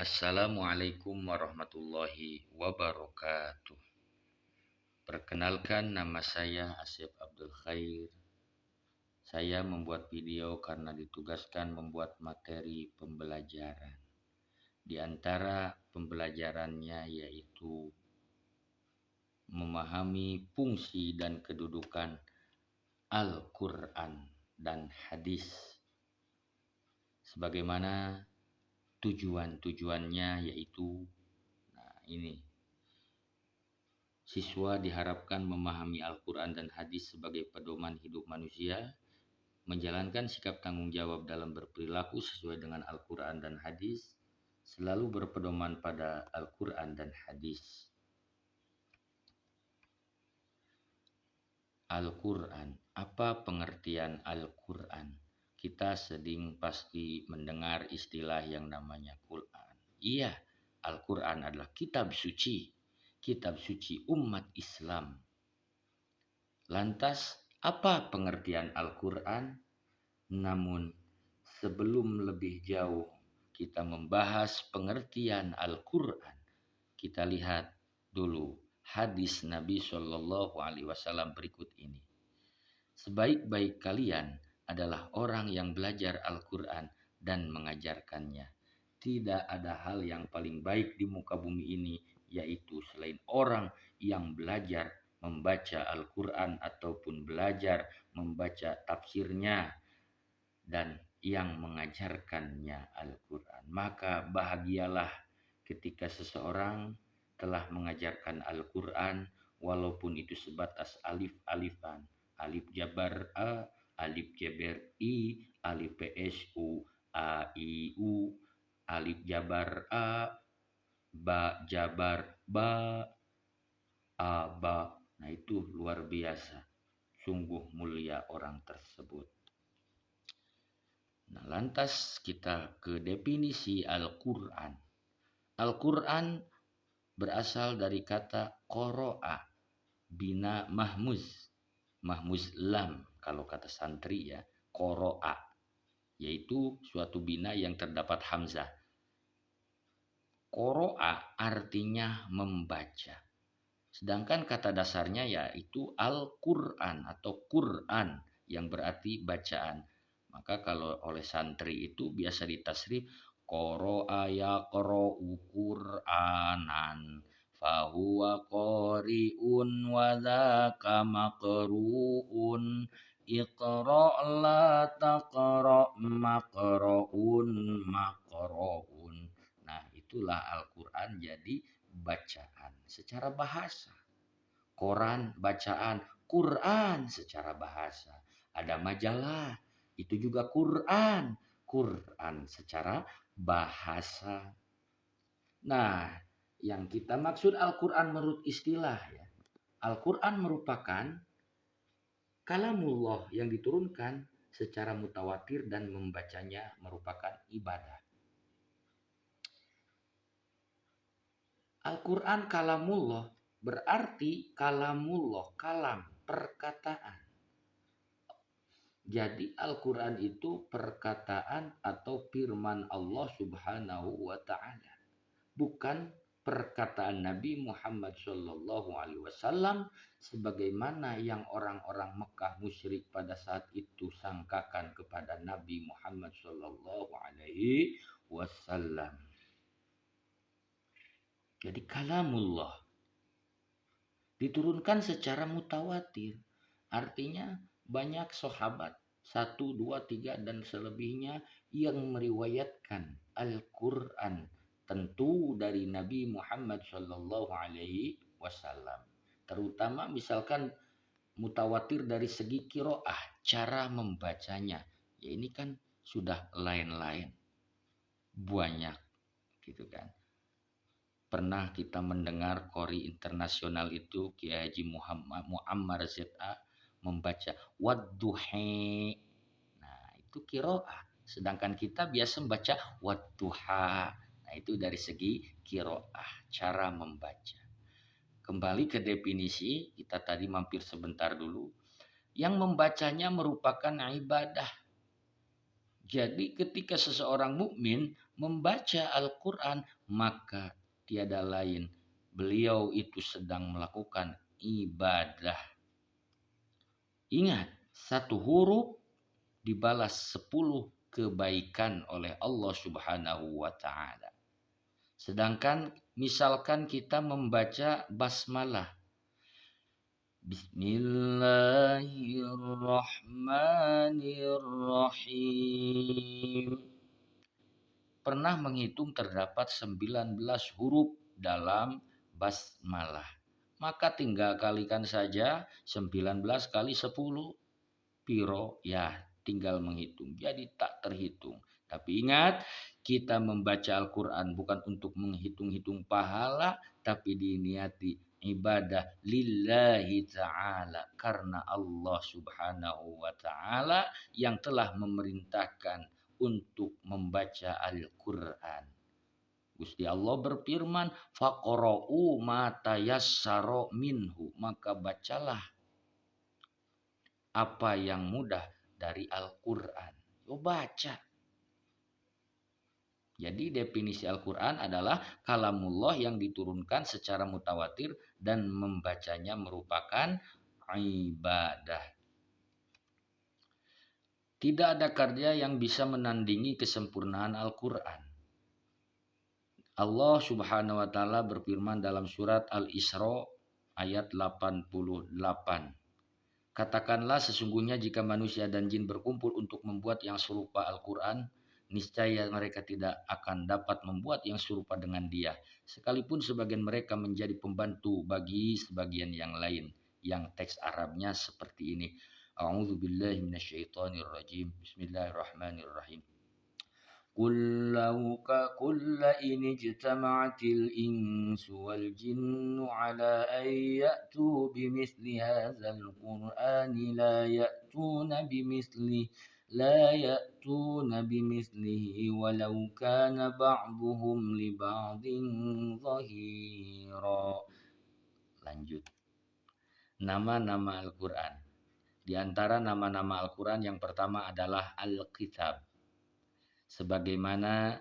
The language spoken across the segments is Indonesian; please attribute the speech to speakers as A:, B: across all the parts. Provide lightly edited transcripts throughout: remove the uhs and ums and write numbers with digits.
A: Assalamualaikum warahmatullahi wabarakatuh. Perkenalkan, nama saya Asep Abdul Khair. Saya membuat video karena ditugaskan membuat materi pembelajaran. Di antara pembelajarannya yaitu memahami fungsi dan kedudukan Al-Quran dan hadis. Sebagaimana tujuannya yaitu, ini. Siswa diharapkan memahami Al-Quran dan hadis sebagai pedoman hidup manusia, menjalankan sikap tanggung jawab dalam berperilaku sesuai dengan Al-Quran dan hadis, selalu berpedoman pada Al-Quran dan hadis. Al-Quran, apa pengertian Al-Quran? Kita sering pasti mendengar istilah yang namanya Quran. Iya, Al-Quran adalah kitab suci umat Islam. Lantas, apa pengertian Al-Quran? Namun, sebelum lebih jauh kita membahas pengertian Al-Quran, kita lihat dulu hadis Nabi Shallallahu Alaihi Wasallam berikut ini. Sebaik-baik kalian adalah orang yang belajar Al-Quran dan mengajarkannya. Tidak ada hal yang paling baik di muka bumi ini, yaitu selain orang yang belajar membaca Al-Quran ataupun belajar membaca tafsirnya dan yang mengajarkannya Al-Quran. Maka bahagialah ketika seseorang telah mengajarkan Al-Quran, walaupun itu sebatas alif-alifan. Alif jabar A, alif jabar I, alif PSU, A, I, U, alif jabar A, ba jabar ba, A, ba. Nah, itu luar biasa. Sungguh mulia orang tersebut. Nah, lantas kita ke definisi Al-Quran. Al-Quran berasal dari kata qoro'a, bina mahmuz. Mahmuz lam kalau kata santri ya, qoro'a. Yaitu suatu bina yang terdapat hamzah. Qoro'a artinya membaca. Sedangkan kata dasarnya yaitu Al-Quran atau Quran yang berarti bacaan. Maka kalau oleh santri itu biasa ditasrif qoro'a yaqra'u Qur'anan fahuwa qari'un wa dzaka maqru'un iqra' la taqra' maqra'un maqra'un. Nah, itulah Al-Quran jadi bacaan secara bahasa. Koran bacaan, Quran secara bahasa. Ada majalah, itu juga Quran. Quran secara bahasa. Nah, yang kita maksud Al-Quran menurut istilah ya. Al-Quran merupakan kalamullah yang diturunkan secara mutawatir dan membacanya merupakan ibadah. Al-Quran kalamullah berarti kalamullah, kalam, perkataan. Jadi Al-Quran itu perkataan atau firman Allah Subhanahu wa Ta'ala. Bukan perkataan Nabi Muhammad Sallallahu Alaihi Wasallam sebagaimana yang orang-orang Mekah musyrik pada saat itu sangkakan kepada Nabi Muhammad Sallallahu Alaihi Wasallam. Jadi kalamullah diturunkan secara mutawatir. Artinya banyak sahabat, 1, 2, 3 dan selebihnya yang meriwayatkan Al-Quran. Tentu dari Nabi Muhammad Sallallahu Alaihi Wasallam. Terutama misalkan mutawatir dari segi qiraah, cara membacanya. Ya ini kan sudah lain-lain. Banyak gitu kan. Pernah kita mendengar qori internasional itu Kiai Haji Muammar ZA membaca wadduha. Nah, itu qiraah. Sedangkan kita biasa membaca wadduha. Nah, itu dari segi qiraah, cara membaca. Kembali ke definisi, kita tadi mampir sebentar dulu. Yang membacanya merupakan ibadah. Jadi ketika seseorang mukmin membaca Al-Quran, maka tiada lain beliau itu sedang melakukan ibadah. Ingat, satu huruf dibalas 10 kebaikan oleh Allah Subhanahu wa taala. Sedangkan misalkan kita membaca basmalah, Bismillahirrahmanirrahim. Pernah menghitung terdapat 19 huruf dalam basmalah. Maka tinggal kalikan saja 19 kali 10. Piro ya, tinggal menghitung. Jadi tak terhitung. Tapi ingat, kita membaca Al-Quran bukan untuk menghitung-hitung pahala, tapi diniati ibadah lillahi ta'ala. Karena Allah subhanahu wa ta'ala yang telah memerintahkan untuk membaca Al-Quran. Gusti Allah berfirman, faqra'u ma tayassara minhu. Maka bacalah apa yang mudah dari Al-Quran. Yo baca. Jadi definisi Al-Quran adalah kalamullah yang diturunkan secara mutawatir dan membacanya merupakan ibadah. Tidak ada karya yang bisa menandingi kesempurnaan Al-Quran. Allah subhanahu wa ta'ala berfirman dalam surat Al-Isra ayat 88. Katakanlah sesungguhnya jika manusia dan jin berkumpul untuk membuat yang serupa Al-Quran, niscaya mereka tidak akan dapat membuat yang serupa dengan dia. Sekalipun sebagian mereka menjadi pembantu bagi sebagian yang lain. Yang teks Arabnya seperti ini. A'udzubillahi minasyaitonirrajim. Bismillahirrahmanirrahim. قل إن اجتمعت الإنس والجن على أن يأتوا بمثل هذا القرآن لا يأتون بمثله ولو كان بعضهم لبعض ظهيرا. Lanjut. Nama-nama Al-Quran. Di antara nama-nama Al-Quran yang pertama adalah Al-Kitab. Sebagaimana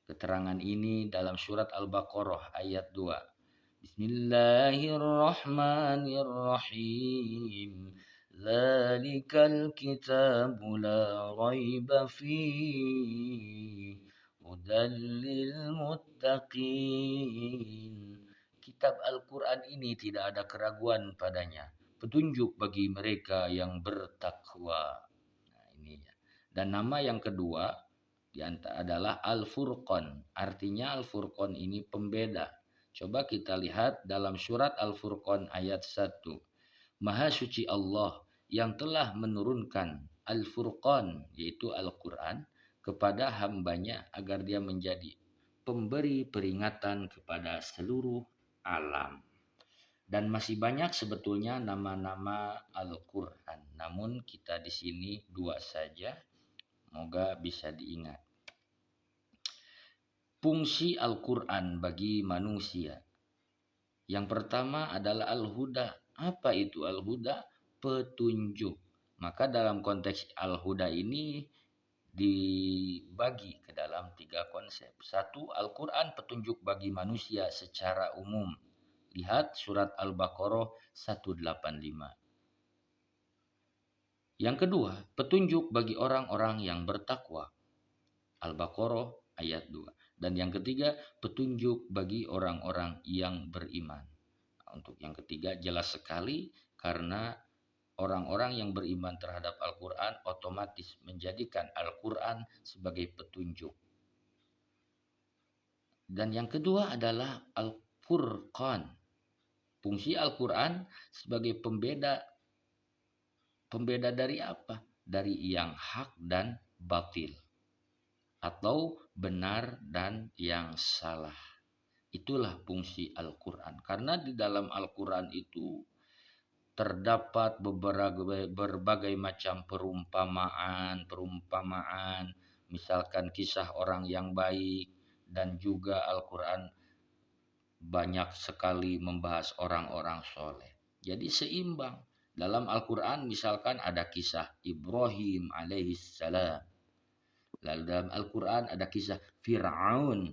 A: keterangan ini dalam surat Al-Baqarah ayat 2. Bismillahirrahmanirrahim. Dzalikal kitabu la raiba fihi hudal lil muttaqin. Kitab Al-Quran ini tidak ada keraguan padanya, petunjuk bagi mereka yang bertakwa. Nah, ini ya. Dan nama yang kedua adalah Al-Furqan. Artinya Al-Furqan ini pembeda. Coba kita lihat dalam surat Al-Furqan ayat 1. Maha suci Allah yang telah menurunkan Al-Furqan, yaitu Al-Quran, kepada hambanya agar dia menjadi pemberi peringatan kepada seluruh alam. Dan masih banyak sebetulnya nama-nama Al-Quran. Namun kita di sini 2 saja. Semoga bisa diingat. Fungsi Al-Quran bagi manusia. Yang pertama adalah Al-Huda. Apa itu Al-Huda? Petunjuk. Maka dalam konteks Al-Huda ini dibagi ke dalam 3 konsep. 1. Al-Quran petunjuk bagi manusia secara umum. Lihat surat Al-Baqarah 185. Yang kedua, petunjuk bagi orang-orang yang bertakwa. Al-Baqarah ayat 2. Dan yang ketiga, petunjuk bagi orang-orang yang beriman. Untuk yang ketiga jelas sekali karena orang-orang yang beriman terhadap Al-Quran otomatis menjadikan Al-Quran sebagai petunjuk. Dan yang kedua adalah Al-Furqan. Fungsi Al-Quran sebagai pembeda dari apa? Dari yang hak dan batil. Atau benar dan yang salah. Itulah fungsi Al-Quran. Karena di dalam Al-Quran itu terdapat berbagai macam perumpamaan. Misalkan kisah orang yang baik. Dan juga Al-Quran banyak sekali membahas orang-orang soleh. Jadi seimbang. Dalam Al-Quran misalkan ada kisah Ibrahim alaihissalam. Lalu dalam Al-Quran ada kisah Fir'aun,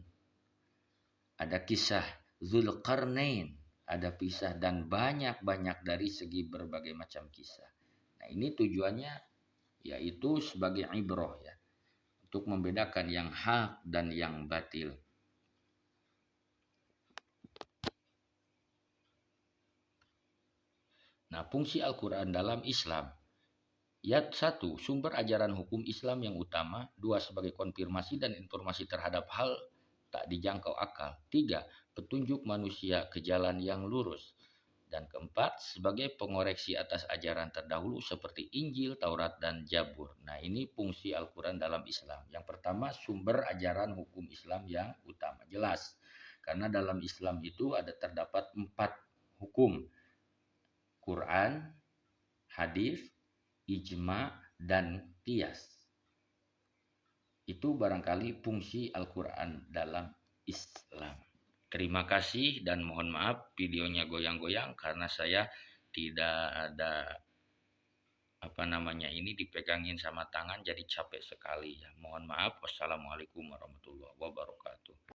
A: ada kisah Zulkarnain, ada kisah dan banyak-banyak dari segi berbagai macam kisah. Nah ini tujuannya yaitu sebagai ibrah ya, untuk membedakan yang hak dan yang batil. Nah fungsi Al-Quran dalam Islam, ya satu, sumber ajaran hukum Islam yang utama. Dua, sebagai konfirmasi dan informasi terhadap hal tak dijangkau akal. Tiga, petunjuk manusia ke jalan yang lurus. Dan keempat, sebagai pengoreksi atas ajaran terdahulu seperti Injil, Taurat, dan Zabur. Nah ini fungsi Al-Quran dalam Islam. Yang pertama, sumber ajaran hukum Islam yang utama. Jelas, karena dalam Islam itu ada terdapat 4 hukum. Quran, hadis, ijma, dan qiyas. Itu barangkali fungsi Al-Quran dalam Islam. Terima kasih dan mohon maaf videonya goyang-goyang karena saya tidak ada ini dipegangin sama tangan jadi capek sekali ya. Mohon maaf. Wassalamualaikum warahmatullahi wabarakatuh.